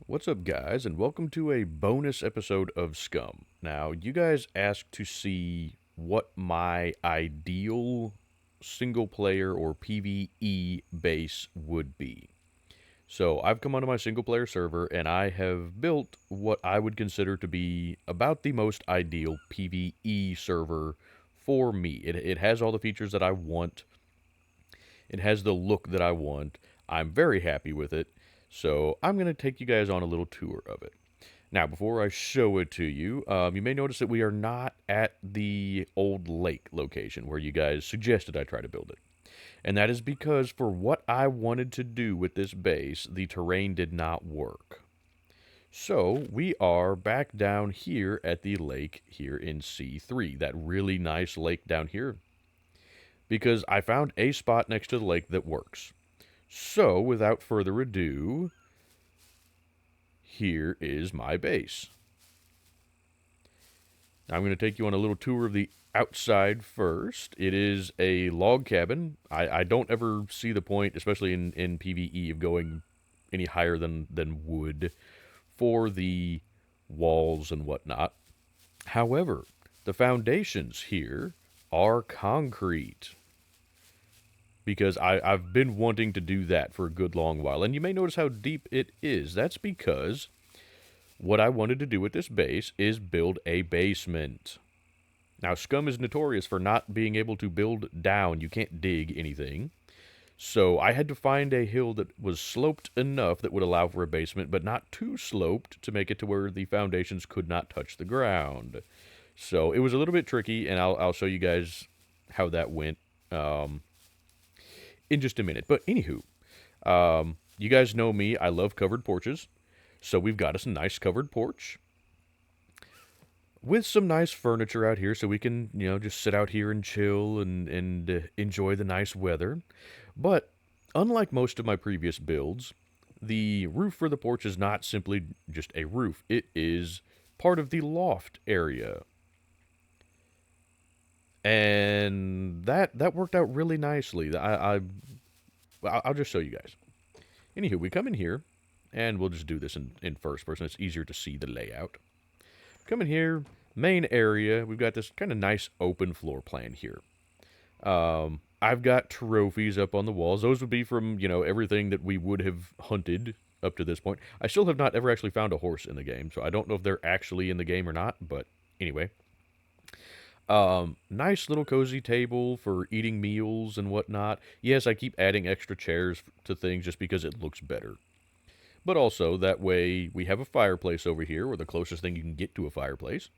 What's up, guys, and welcome to a bonus episode of Scum. Now, you guys asked to see what my ideal single player or PVE base would be. So, I've come onto my single player server and I have built what I would consider to be about the most ideal PVE server for me. It has all the features that I want, it has the look that I want. I'm very happy with it. So I'm going to take you guys on a little tour of it. Now, before I show it to you, you may notice that we are not at the old lake location where you guys suggested I try to build it. And that is because for what I wanted to do with this base, the terrain did not work. So we are back down here at the lake here in C3, that really nice lake down here, because I found a spot next to the lake that works. So, without further ado, here is my base. Now, I'm going to take you on a little tour of the outside first. It is a log cabin. I don't ever see the point, especially in PvE, of going any higher than wood for the walls and whatnot. However, the foundations here are concrete, because I've been wanting to do that for a good long while. And you may notice how deep it is. That's because what I wanted to do with this base is build a basement. Now, Scum is notorious for not being able to build down. You can't dig anything. So I had to find a hill that was sloped enough that would allow for a basement, but not too sloped to make it to where the foundations could not touch the ground. So it was a little bit tricky, and I'll show you guys how that went in just a minute. But anywho, you guys know me. I love covered porches. So we've got us a nice covered porch with some nice furniture out here so we can, just sit out here and chill and enjoy the nice weather. But unlike most of my previous builds, the roof for the porch is not simply just a roof. It is part of the loft area. And that worked out really nicely. I'll just show you guys. Anywho, we come in here, and we'll just do this in first person. It's easier to see the layout. Come in here, main area. We've got this kind of nice open floor plan here. I've got trophies up on the walls. Those would be from, everything that we would have hunted up to this point. I still have not ever actually found a horse in the game, so I don't know if they're actually in the game or not, but anyway. Nice little cozy table for eating meals and whatnot. Yes, I keep adding extra chairs to things just because it looks better. But also, that way we have a fireplace over here, or the closest thing you can get to a fireplace.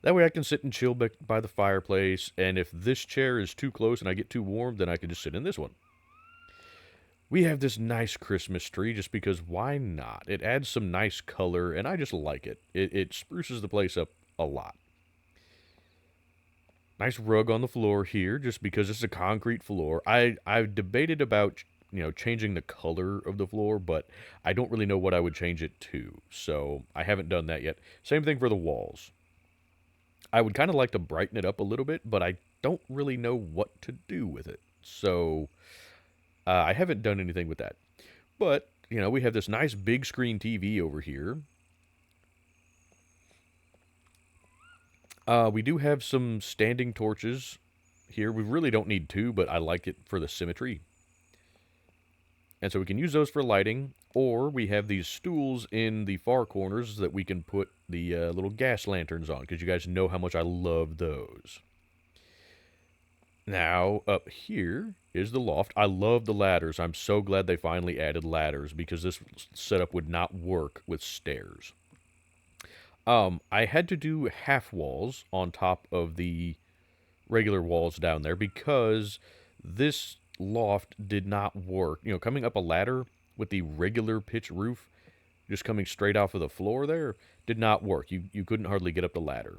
That way I can sit and chill by the fireplace, and if this chair is too close and I get too warm, then I can just sit in this one. We have this nice Christmas tree just because why not? It adds some nice color, and I just like it. It spruces the place up a lot. Nice rug on the floor here, just because it's a concrete floor. I've debated about, changing the color of the floor, but I don't really know what I would change it to, so I haven't done that yet. Same thing for the walls. I would kind of like to brighten it up a little bit, but I don't really know what to do with it. So I haven't done anything with that. But, we have this nice big screen TV over here. We do have some standing torches here. We really don't need two, but I like it for the symmetry. And so we can use those for lighting, or we have these stools in the far corners that we can put the little gas lanterns on, because you guys know how much I love those. Now, up here is the loft. I love the ladders. I'm so glad they finally added ladders, because this setup would not work with stairs. I had to do half walls on top of the regular walls down there because this loft did not work. Coming up a ladder with the regular pitch roof, just coming straight off of the floor there, did not work. You couldn't hardly get up the ladder.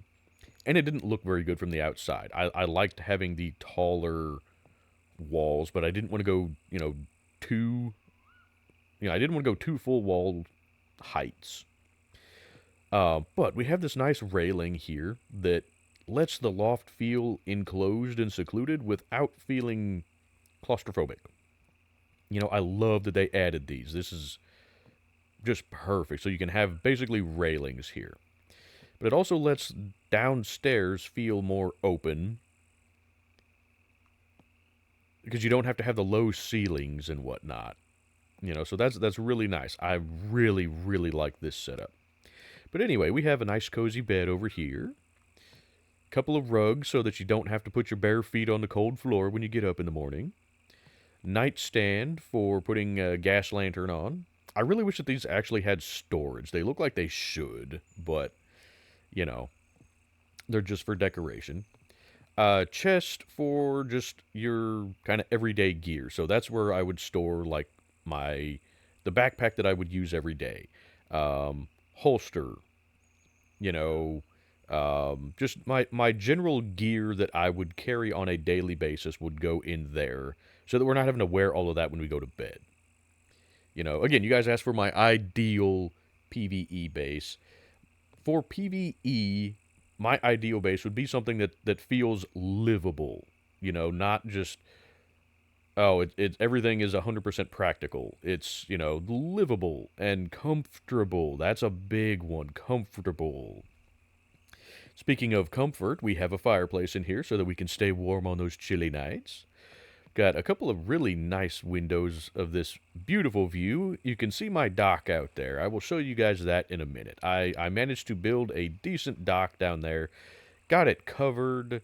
And it didn't look very good from the outside. I liked having the taller walls, but I didn't want to go, I didn't want to go two full wall heights. But we have this nice railing here that lets the loft feel enclosed and secluded without feeling claustrophobic. I love that they added these. This is just perfect. So you can have basically railings here. But it also lets downstairs feel more open because you don't have to have the low ceilings and whatnot. So that's really nice. I really, really like this setup. But anyway, we have a nice cozy bed over here. Couple of rugs so that you don't have to put your bare feet on the cold floor when you get up in the morning. Nightstand for putting a gas lantern on. I really wish that these actually had storage. They look like they should, but, you know, they're just for decoration. Chest for just your kind of everyday gear. So that's where I would store, like, the backpack that I would use every day. Holster, you know, just my general gear that I would carry on a daily basis would go in there so that we're not having to wear all of that when we go to bed. Again, you guys asked for my ideal PVE base. For PVE, my ideal base would be something that feels livable. Not just, oh, everything is 100% practical. It's, livable and comfortable. That's a big one, comfortable. Speaking of comfort, we have a fireplace in here so that we can stay warm on those chilly nights. Got a couple of really nice windows of this beautiful view. You can see my dock out there. I will show you guys that in a minute. I managed to build a decent dock down there. Got it covered,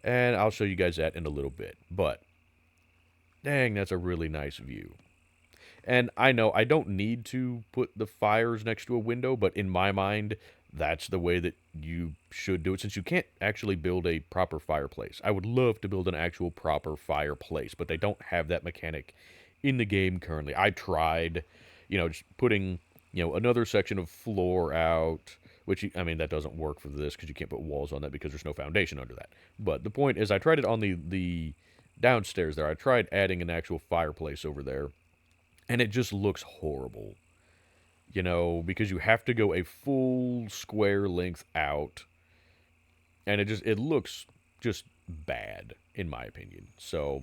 and I'll show you guys that in a little bit. But, dang, that's a really nice view. And I know I don't need to put the fires next to a window, but in my mind, that's the way that you should do it, since you can't actually build a proper fireplace. I would love to build an actual proper fireplace, but they don't have that mechanic in the game currently. I tried, just putting, another section of floor out, which, I mean, that doesn't work for this because you can't put walls on that because there's no foundation under that. But the point is, I tried it on the downstairs there. I tried adding an actual fireplace over there, and it just looks horrible. Because you have to go a full square length out, and it looks just bad, in my opinion. So,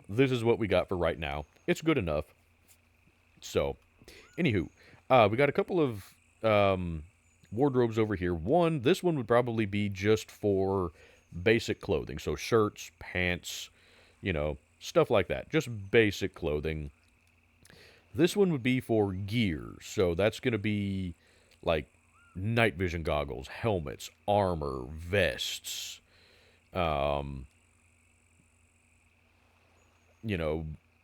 this is what we got for right now. It's good enough. So, anywho, we got a couple of wardrobes over here. This one would probably be just for basic clothing. So, shirts, pants, stuff like that. Just basic clothing. This one would be for gear, so that's going to be like night vision goggles, helmets, armor, vests,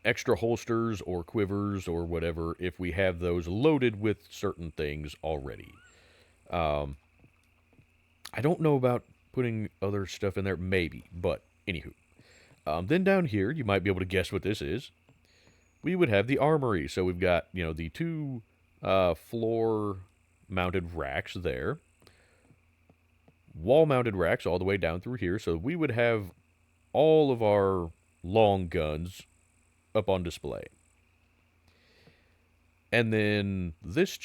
extra holsters or quivers or whatever if we have those loaded with certain things already. I don't know about putting other stuff in there, maybe, but anywho. Then down here, you might be able to guess what this is. We would have the armory. So we've got, the two floor-mounted racks there. Wall-mounted racks all the way down through here. So we would have all of our long guns up on display. And then this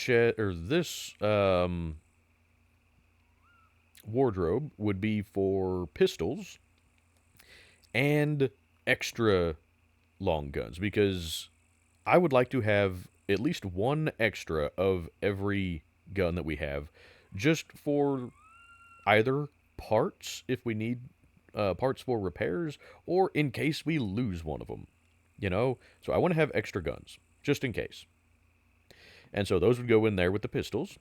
wardrobe would be for pistols and extra long guns, because I would like to have at least one extra of every gun that we have, just for either parts, if we need parts for repairs, or in case we lose one of them. So I want to have extra guns, just in case. And so those would go in there with the pistols.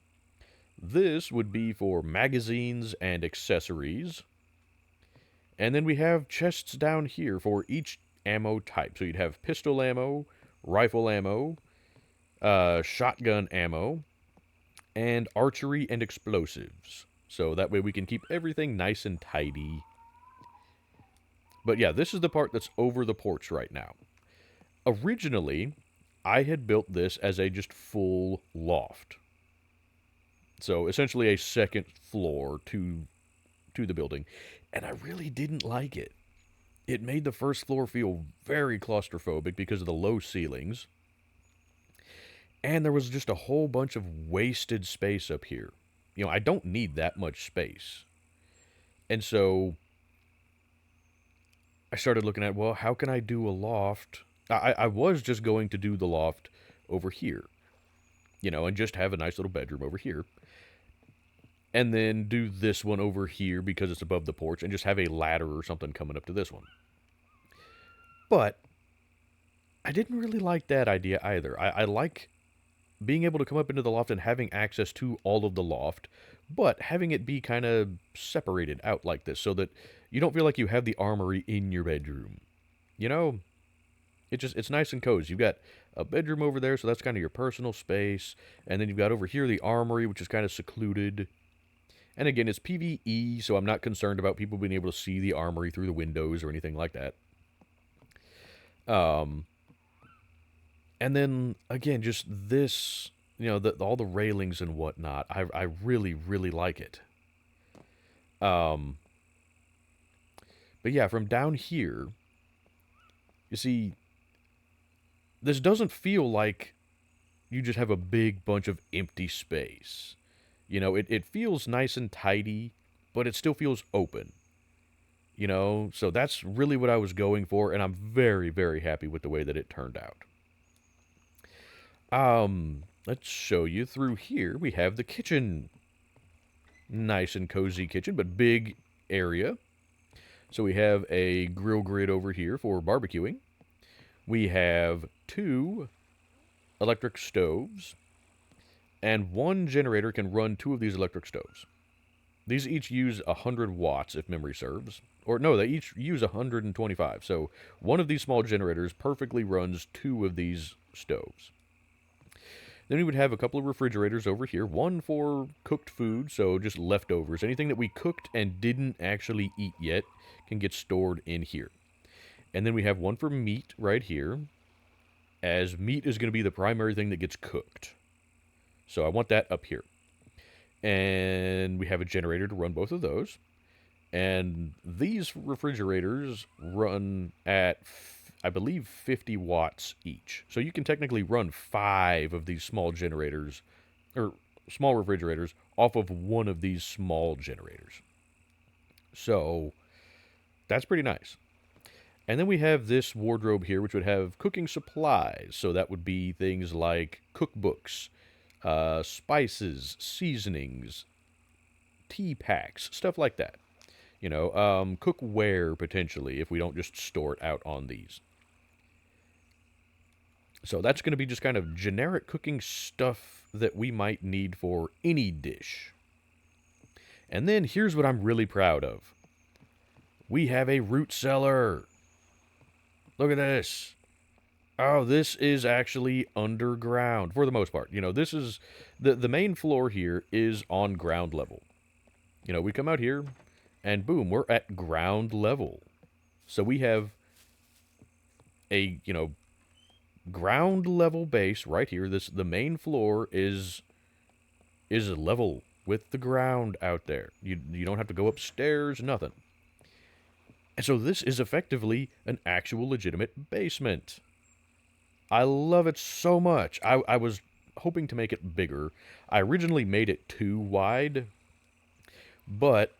This would be for magazines and accessories. And then we have chests down here for each ammo type. So you'd have pistol ammo, rifle ammo, shotgun ammo, and archery and explosives. So that way we can keep everything nice and tidy. But yeah, this is the part that's over the porch right now. Originally, I had built this as a just full loft. So essentially a second floor to the building. And I really didn't like it. It made the first floor feel very claustrophobic because of the low ceilings. And there was just a whole bunch of wasted space up here. I don't need that much space. And so I started looking at, well, how can I do a loft? I was just going to do the loft over here. and just have a nice little bedroom over here. And then do this one over here because it's above the porch and just have a ladder or something coming up to this one. But I didn't really like that idea either. I like being able to come up into the loft and having access to all of the loft, but having it be kind of separated out like this so that you don't feel like you have the armory in your bedroom. You know, it's nice and cozy. You've got a bedroom over there, so that's kind of your personal space, and then you've got over here the armory, which is kind of secluded. And again, it's PVE, so I'm not concerned about people being able to see the armory through the windows or anything like that. And then again, just this, all the railings and whatnot. I really, really like it. Um, but yeah, from down here, you see, this doesn't feel like you just have a big bunch of empty space. It feels nice and tidy, but it still feels open. So that's really what I was going for, and I'm very, very happy with the way that it turned out. Let's show you through here. We have the kitchen. Nice and cozy kitchen, but big area. So we have a grill grid over here for barbecuing. We have 2 electric stoves, and 1 generator can run 2 of these electric stoves. These each use 100 watts, if memory serves. Or no, they each use 125. So one of these small generators perfectly runs 2 of these stoves. Then we would have a couple of refrigerators over here. One for cooked food, so just leftovers. Anything that we cooked and didn't actually eat yet can get stored in here. And then we have one for meat right here, as meat is going to be the primary thing that gets cooked. So I want that up here. And we have a generator to run both of those. And these refrigerators run at, I believe, 50 watts each. So you can technically run 5 of these small generators, or small refrigerators, off of one of these small generators. So that's pretty nice. And then we have this wardrobe here, which would have cooking supplies. So that would be things like cookbooks, spices, seasonings, tea packs, stuff like that. Cookware potentially if we don't just store it out on these. So that's going to be just kind of generic cooking stuff that we might need for any dish. And then here's what I'm really proud of. We have a root cellar. Look at this. Oh, this is actually underground for the most part. This is the main floor here is on ground level. We come out here and boom, we're at ground level. So we have a, ground level base right here. The main floor is level with the ground out there. You don't have to go upstairs, nothing. And so this is effectively an actual legitimate basement. I love it so much. I was hoping to make it bigger. I originally made it too wide, but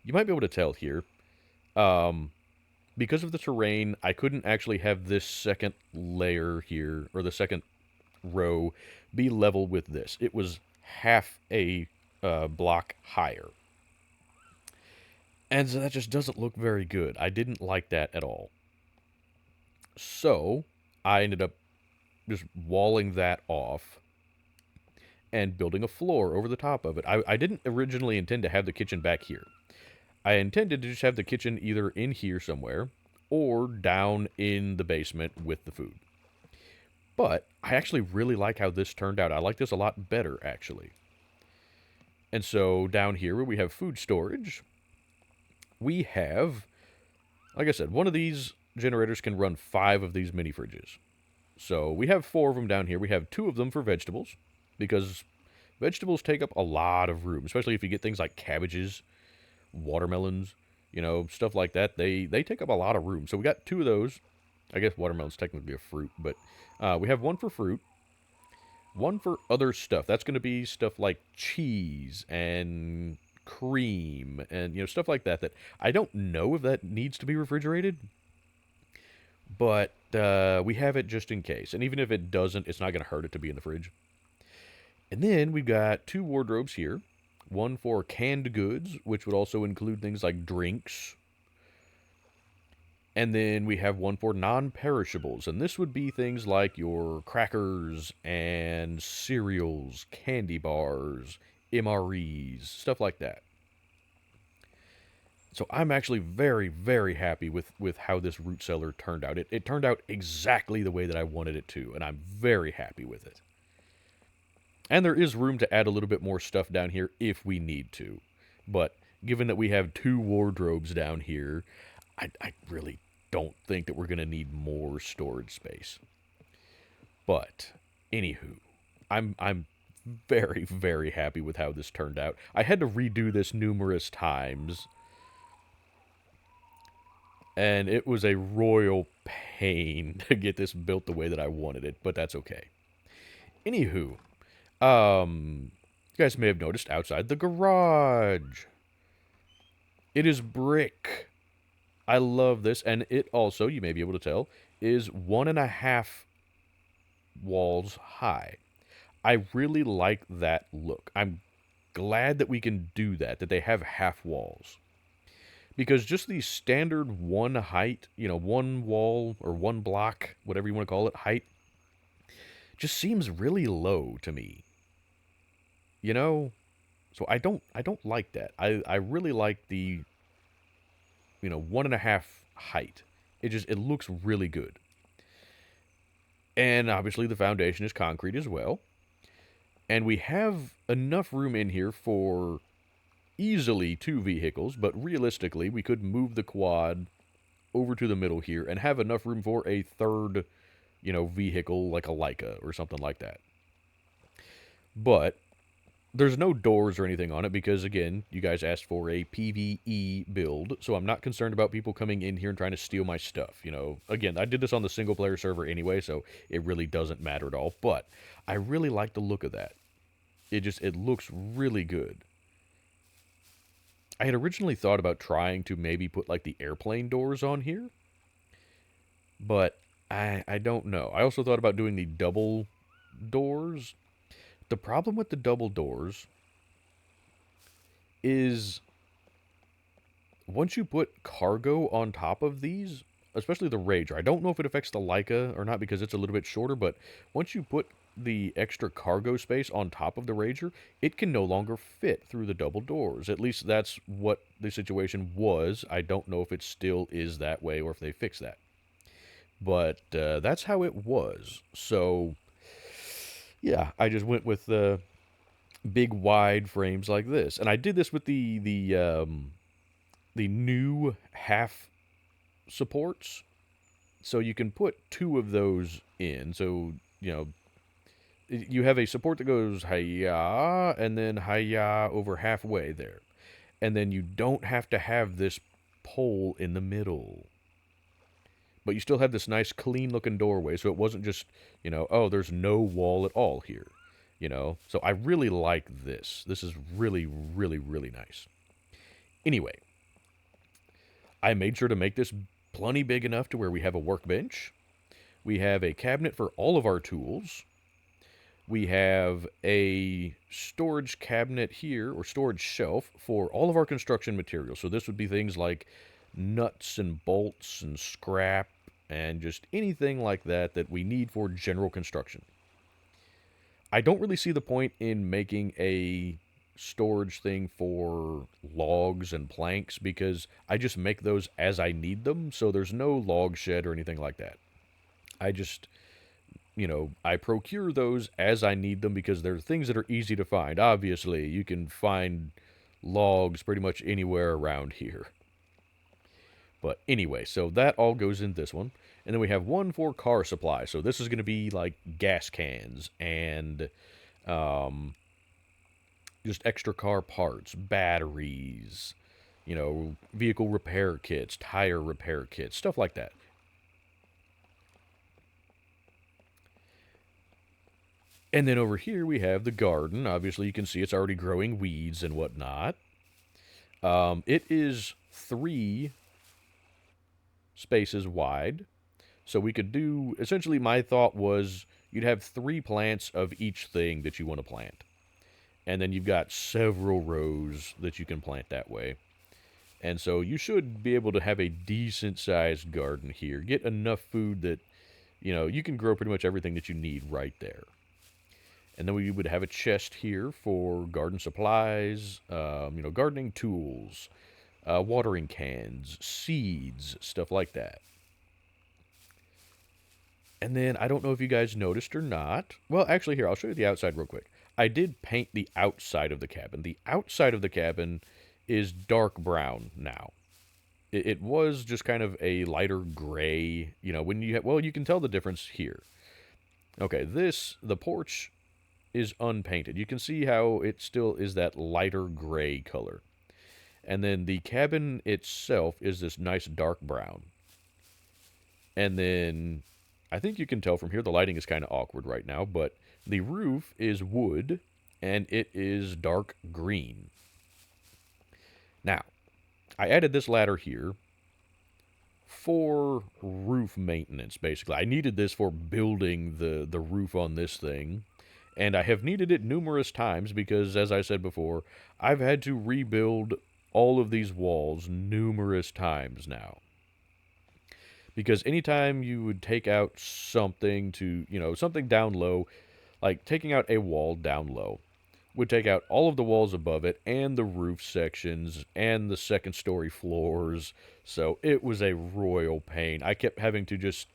you might be able to tell here. Because of the terrain, I couldn't actually have this second layer here, or the second row, be level with this. It was half a block higher. And so that just doesn't look very good. I didn't like that at all. So I ended up just walling that off and building a floor over the top of it. I didn't originally intend to have the kitchen back here. I intended to just have the kitchen either in here somewhere or down in the basement with the food. But I actually really like how this turned out. I like this a lot better, actually. And so down here where we have food storage, we have, like I said, one of these generators can run 5 of these mini fridges. So we have 4 of them down here. We have 2 of them for vegetables, because vegetables take up a lot of room, especially if you get things like cabbages, watermelons, stuff like that. They take up a lot of room. So we got 2 of those. I guess watermelon's technically a fruit, but we have 1 for fruit, 1 for other stuff. That's going to be stuff like cheese and cream and stuff like that I don't know if that needs to be refrigerated, but we have it just in case. And even if it doesn't, it's not going to hurt it to be in the fridge. And then we've got 2 wardrobes here. One for canned goods, which would also include things like drinks. And then we have one for non-perishables, and this would be things like your crackers and cereals, candy bars, MREs, stuff like that. So I'm actually very, very happy with how this root cellar turned out. It turned out exactly the way that I wanted it to, and I'm very happy with it. And there is room to add a little bit more stuff down here if we need to. But given that we have 2 wardrobes down here, I really don't think that we're going to need more storage space. But, anywho, I'm very, very happy with how this turned out. I had to redo this numerous times, and it was a royal pain to get this built the way that I wanted it, but that's okay. Anywho, you guys may have noticed outside the garage. It is brick. I love this, and it also, you may be able to tell, is 1.5 walls high. I really like that look. I'm glad that we can do that they have half walls. Because just the standard one height, one wall or one block, whatever you want to call it, height, just seems really low to me. You know? So I don't like that. I really like the 1.5 height. It looks really good. And obviously the foundation is concrete as well. And we have enough room in here for easily 2 vehicles, but realistically we could move the quad over to the middle here and have enough room for a third, vehicle like a Leica or something like that. But there's no doors or anything on it because, again, you guys asked for a PVE build, so I'm not concerned about people coming in here and trying to steal my stuff. Again, I did this on the single-player server anyway, so it really doesn't matter at all. But I really like the look of that. It looks really good. I had originally thought about trying to maybe put, like, the airplane doors on here, but I don't know. I also thought about doing the double doors. The problem with the double doors is once you put cargo on top of these, especially the Rager, I don't know if it affects the Leica or not because it's a little bit shorter, but once you put the extra cargo space on top of the Rager, it can no longer fit through the double doors. At least that's what the situation was. I don't know if it still is that way or if they fixed that. But that's how it was. So yeah, I just went with the big wide frames like this, and I did this with the new half supports. So you can put 2 of those in. So you have a support that goes hi-ya and then hi-ya over halfway there, and then you don't have to have this pole in the middle. But you still have this nice clean looking doorway, so it wasn't just, oh, there's no wall at all here. So I really like this. This is really, really, really nice. Anyway, I made sure to make this plenty big enough to where we have a workbench. We have a cabinet for all of our tools. We have a storage cabinet here, or storage shelf, for all of our construction materials. So this would be things like nuts and bolts and scrap and just anything like that that we need for general construction. I don't really see the point in making a storage thing for logs and planks because I just make those as I need them, so there's no log shed or anything like that. I just, I procure those as I need them because they're things that are easy to find. Obviously, you can find logs pretty much anywhere around here. But anyway, so that all goes in this one. And then we have one for car supply. So this is going to be like gas cans and just extra car parts, batteries, vehicle repair kits, tire repair kits, stuff like that. And then over here we have the garden. Obviously, you can see it's already growing weeds and whatnot. It is 3 spaces wide. So we could do, essentially my thought was you'd have 3 plants of each thing that you want to plant. And then you've got several rows that you can plant that way. And so you should be able to have a decent-sized garden here. Get enough food that, you can grow pretty much everything that you need right there. And then we would have a chest here for garden supplies, gardening tools, watering cans, seeds, stuff like that. And then, I don't know if you guys noticed or not. Well, actually, here, I'll show you the outside real quick. I did paint the outside of the cabin. The outside of the cabin is dark brown now. It was just kind of a lighter gray, when you can tell the difference here. Okay, the porch is unpainted. You can see how it still is that lighter gray color. And then the cabin itself is this nice dark brown. And then, I think you can tell from here, the lighting is kind of awkward right now, but the roof is wood, and it is dark green. Now, I added this ladder here for roof maintenance, basically. I needed this for building the roof on this thing, and I have needed it numerous times because, as I said before, I've had to rebuild all of these walls numerous times now. Because anytime you would take out something something down low, like taking out a wall down low, would take out all of the walls above it and the roof sections and the second story floors. So it was a royal pain. I kept having to just,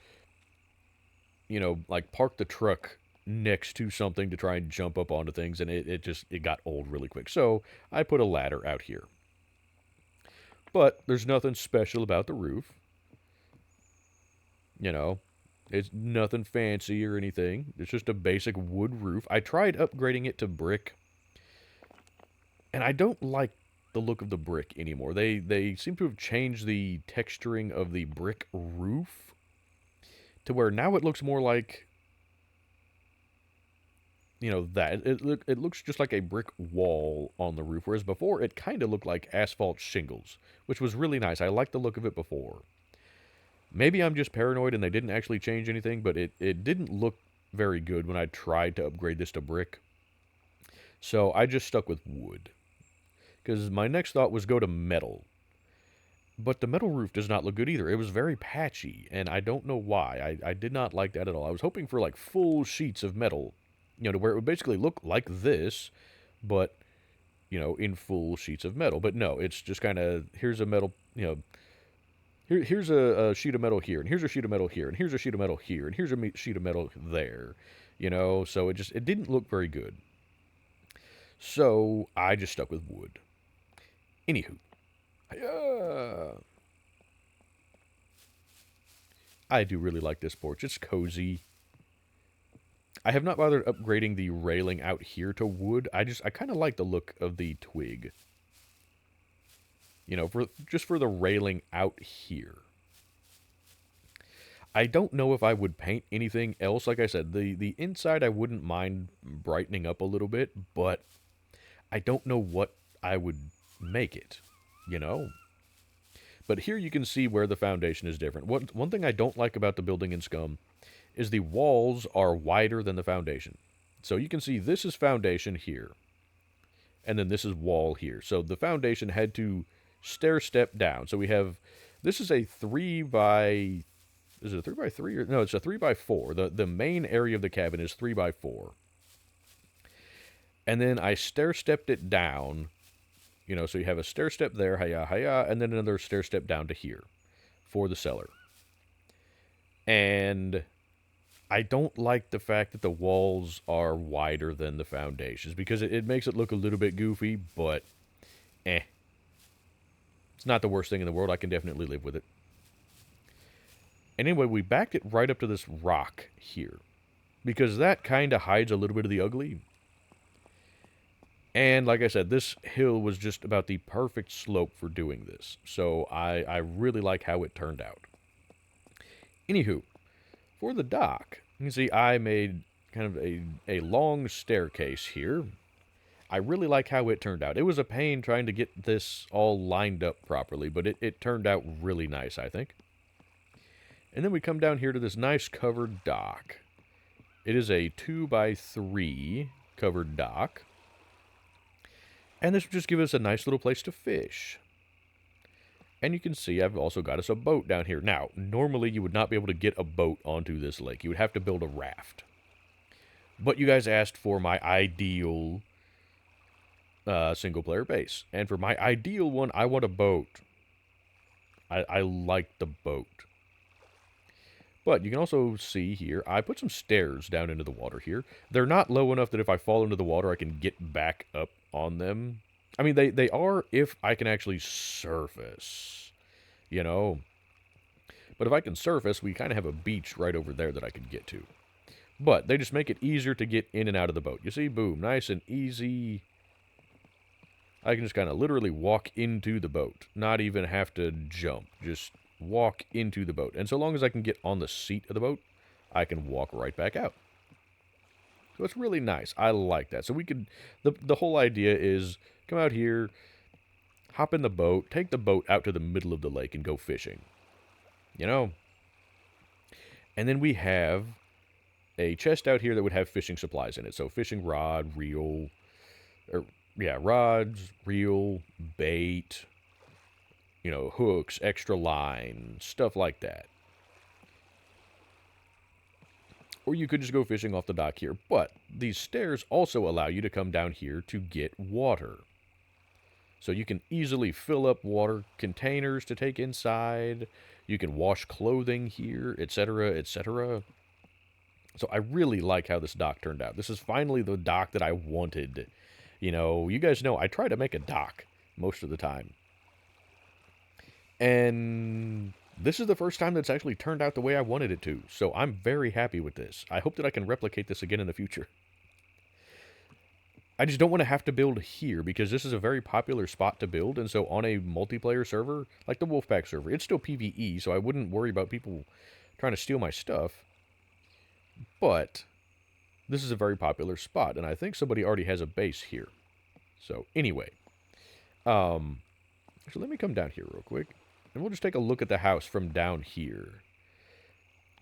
park the truck next to something to try and jump up onto things, and it got old really quick. So I put a ladder out here. But there's nothing special about the roof. It's nothing fancy or anything. It's just a basic wood roof. I tried upgrading it to brick, and I don't like the look of the brick anymore. They seem to have changed the texturing of the brick roof to where now it looks more like, that. It looks just like a brick wall on the roof, whereas before it kind of looked like asphalt shingles, which was really nice. I liked the look of it before. Maybe I'm just paranoid and they didn't actually change anything, but it didn't look very good when I tried to upgrade this to brick. So I just stuck with wood. Because my next thought was go to metal. But the metal roof does not look good either. It was very patchy, and I don't know why. I did not like that at all. I was hoping for like full sheets of metal, to where it would basically look like this, but, in full sheets of metal. But no, it's just kind of, here's a metal, here's a sheet of metal here, and here's a sheet of metal here, and here's a sheet of metal here, and here's a sheet of metal there, so it didn't look very good. So I just stuck with wood. Anywho, I do really like this porch. It's cozy. I have not bothered upgrading the railing out here to wood. I kind of like the look of the twig. For the railing out here. I don't know if I would paint anything else. Like I said, the inside I wouldn't mind brightening up a little bit, but I don't know what I would make it, But here you can see where the foundation is different. One thing I don't like about the building in Scum is the walls are wider than the foundation. So you can see this is foundation here, and then this is wall here. So the foundation had to stair step down. So this is a 3 by, is it a 3 by 3 or no? It's a 3 by 4. The main area of the cabin is 3 by 4, and then I stair stepped it down. So you have a stair step there, hiya, hiya, and then another stair step down to here for the cellar. And I don't like the fact that the walls are wider than the foundations because it makes it look a little bit goofy, but It's not the worst thing in the world. I can definitely live with it. And anyway, we backed it right up to this rock here, because that kind of hides a little bit of the ugly. And like I said, this hill was just about the perfect slope for doing this. So I really like how it turned out. Anywho, for the dock, you can see I made kind of a long staircase here. I really like how it turned out. It was a pain trying to get this all lined up properly, but it turned out really nice, I think. And then we come down here to this nice covered dock. It is a 2x3 covered dock. And this will just give us a nice little place to fish. And you can see I've also got us a boat down here. Now, normally you would not be able to get a boat onto this lake. You would have to build a raft. But you guys asked for my ideal single-player base. And for my ideal one, I want a boat. I like the boat. But you can also see here, I put some stairs down into the water here. They're not low enough that if I fall into the water, I can get back up on them. I mean, they are if I can actually surface, you know. But if I can surface, we kind of have a beach right over there that I can get to. But they just make it easier to get in and out of the boat. You see, boom, nice and easy. I can just kind of literally walk into the boat. Not even have to jump. Just walk into the boat. And so long as I can get on the seat of the boat, I can walk right back out. So it's really nice. I like that. So we could... The whole idea is come out here, hop in the boat, take the boat out to the middle of the lake and go fishing. You know? And then we have a chest out here that would have fishing supplies in it. So fishing rod, reel, rods, reel, bait, you know, hooks, extra line, stuff like that. Or you could just go fishing off the dock here. But these stairs also allow you to come down here to get water. So you can easily fill up water containers to take inside. You can wash clothing here, etc., etc. So I really like how this dock turned out. This is finally the dock that I wanted. You know, you guys know I try to make a dock most of the time. And this is the first time that's actually turned out the way I wanted it to. So I'm very happy with this. I hope that I can replicate this again in the future. I just don't want to have to build here because this is a very popular spot to build. And so on a multiplayer server, like the Wolfpack server, it's still PVE, so I wouldn't worry about people trying to steal my stuff. But this is a very popular spot, and I think somebody already has a base here. So anyway, so let me come down here real quick, and we'll just take a look at the house from down here.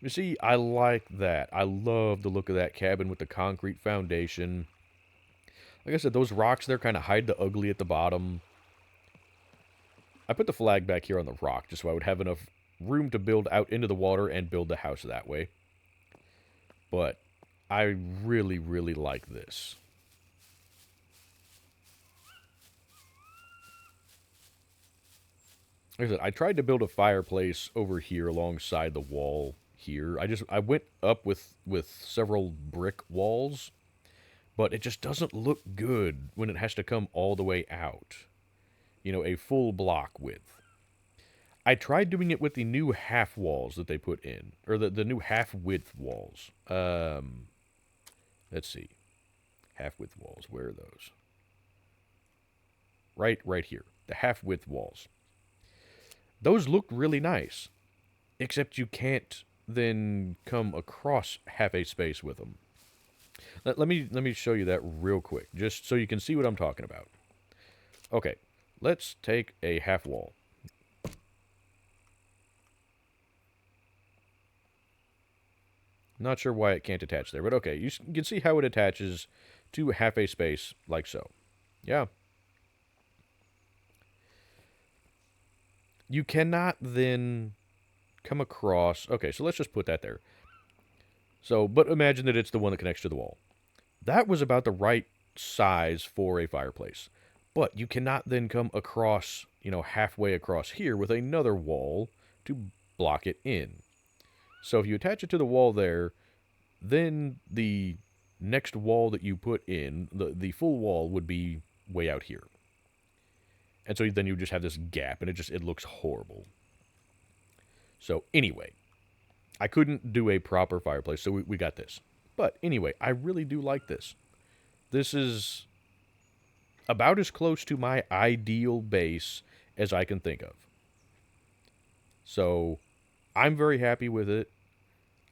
You see, I like that. I love the look of that cabin with the concrete foundation. Like I said, those rocks there kind of hide the ugly at the bottom. I put the flag back here on the rock just so I would have enough room to build out into the water and build the house that way. But I really, really like this. Like I said, I tried to build a fireplace over here alongside the wall here. I went up with several brick walls, but it just doesn't look good when it has to come all the way out. You know, a full block width. I tried doing it with the new half walls that they put in, or the new half width walls. Let's see. Half width walls, where are those? Right here. The half width walls. Those looked really nice, except you can't then come across half a space with them. Let me show you that real quick, just so you can see what I'm talking about. Okay, let's take a half wall. Not sure why it can't attach there, but okay. You can see how it attaches to half a space like so. Yeah. You cannot then come across... Okay, so let's just put that there. So, but imagine that it's the one that connects to the wall. That was about the right size for a fireplace. But you cannot then come across, you know, halfway across here with another wall to block it in. So if you attach it to the wall there, then the next wall that you put in, the full wall would be way out here. And so then you just have this gap, and it looks horrible. So anyway, I couldn't do a proper fireplace, so we got this. But anyway, I really do like this. This is about as close to my ideal base as I can think of. So I'm very happy with it.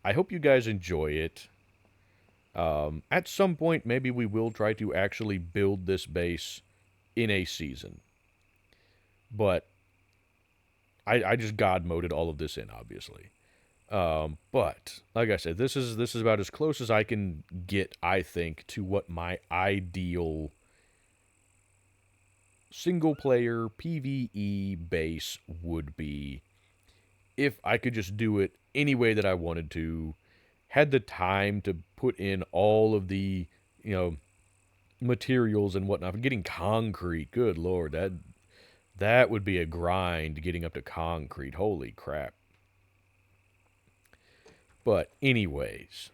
I hope you guys enjoy it. At some point, maybe we will try to actually build this base in a season. But I just God moded all of this in, obviously. But like I said, this is about as close as I can get, I think, to what my ideal single player PVE base would be if I could just do it any way that I wanted to, had the time to put in all of the, you know, materials and whatnot. Getting concrete, good lord, that would be a grind getting up to concrete. Holy crap. But anyways,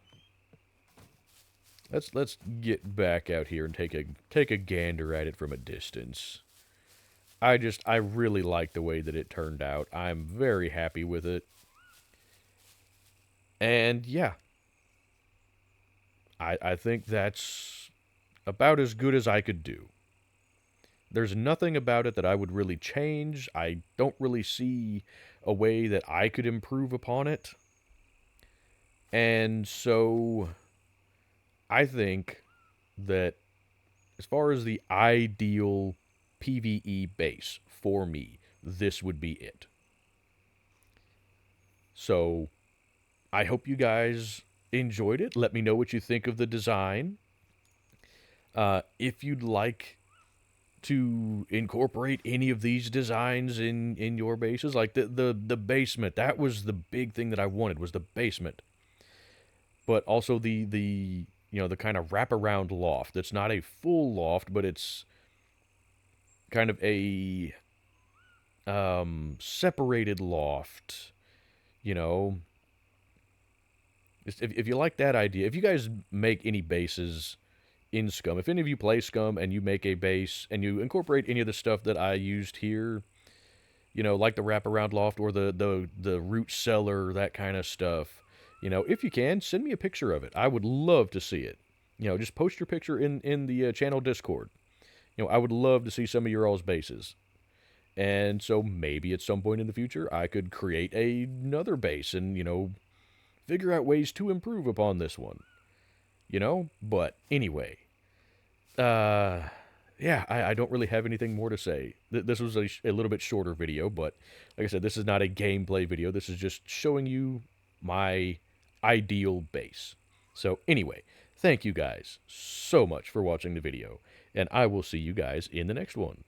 let's get back out here and take a gander at it from a distance. I really like the way that it turned out. I'm very happy with it. And yeah, I think that's about as good as I could do. There's nothing about it that I would really change. I don't really see a way that I could improve upon it. And so I think that as far as the ideal PvE base for me, this would be it. So I hope you guys enjoyed it. Let me know what you think of the design. If you'd like to incorporate any of these designs in your bases, like the basement, that was the big thing that I wanted, was the basement. But also the you know, the kind of wraparound loft. It's not a full loft, but it's kind of a separated loft. You know, if you like that idea, if you guys make any bases in Scum, if any of you play Scum and you make a base and you incorporate any of the stuff that I used here, you know, like the wraparound loft or the root cellar, that kind of stuff, you know, if you can, send me a picture of it. I would love to see it. You know, just post your picture in the channel Discord. You know, I would love to see some of your all's bases. And so maybe at some point in the future, I could create another base and, you know, figure out ways to improve upon this one. You know? But anyway, uh, yeah, I don't really have anything more to say. This was a little bit shorter video, but like I said, this is not a gameplay video. This is just showing you my ideal base. So anyway, thank you guys so much for watching the video, and I will see you guys in the next one.